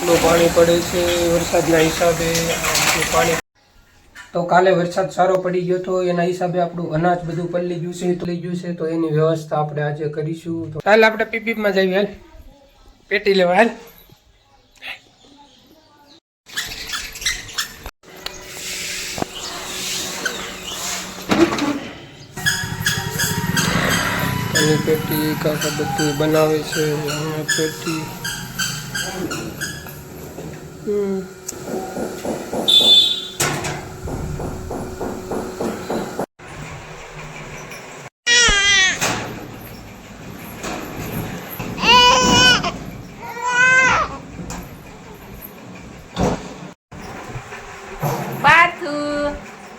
પાણી પડે છે વરસાદના હિસાબે પાણી તો કાલે વરસાદ સારો પડી ગયો તો એના હિસાબે આપણું અનાજ બધું પલળી ગયું છે તો એની વ્યવસ્થા આપણે આજે કરીશું. તો હાલ આપણે પીપીમાં જઈએ, હાલ પેટી લેવા, હાલ. એની પેટી કાકા બધું બનાવે છે. પેટી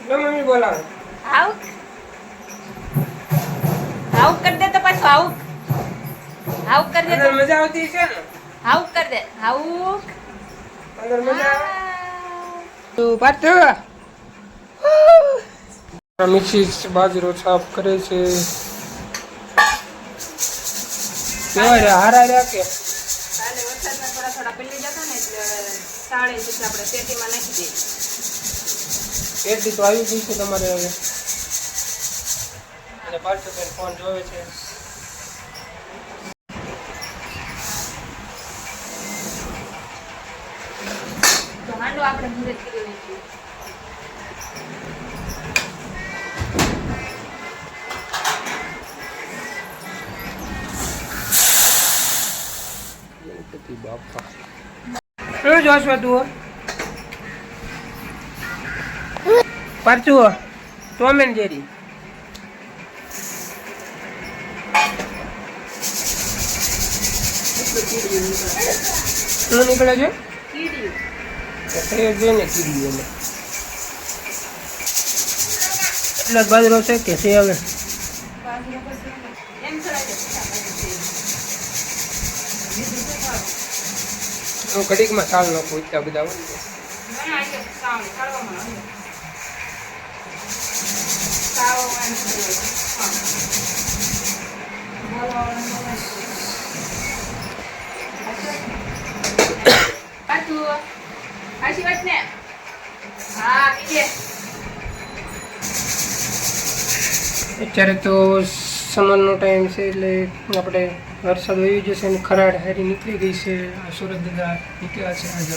મમ્મી બોલાવે આઉક આઉક કર દે તો પાછો આઉક આઉક કર દે તો મજા આવતી છે ને. આઉક કર દે આઉક અંદર મજા આવે તો પાટો મિસિસ બાજરો સાફ કરે છે. કેવા હારા રહ્યા કે કાલે વરસાદમાં થોડા પલળી જતા ને એટલે સાળે જેટલા આપણે પેટીમાં નાખી દઈએ. પેટી તો આવી ગઈ છે તમારે હવે. અને પાછો ફોન જોવે છે. તો હાંડો આપણે મુરત કરી લઈશું. બાપા શું જોશો તું પરચું ટોમ એન્ડ જેરી શું નીકળે છે? કીડીયું ને કીડીયું એટલા જ બાજરો છે કે છે હવે હું ઘડીકમાં ચાલ નાખું એટલા બધા અત્યારે તો સમરનો ટાઈમ છે એટલે આપણે વરસાદ આવી જશે અને ખરાડ હારી નીકળી ગઈ છે. આ સુરત દાદા નીકળ્યા છે આજે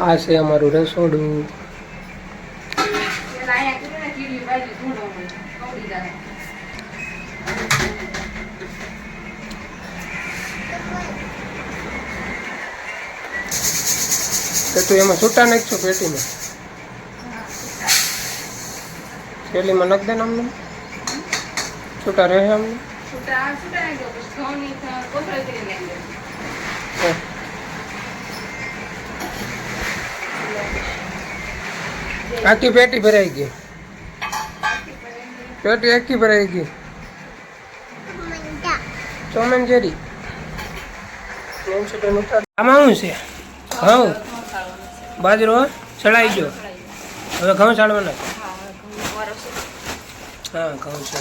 આ છે અમારું રસોડું. તો એમાં છૂટા નાખશો પેટીમાં થેલીમાં નાખ દે ને અમને છૂટા રહે અમને આખી પેટી ભરાઈ ગઈ. પેટી આખી ભરાઈ ગઈ. ચોમેન જેરી આમાં શું છે? ઘઉં બાજરો ચડાઈ ગયો. હવે ઘઉં ચાળવાના. હા ઘઉં છે.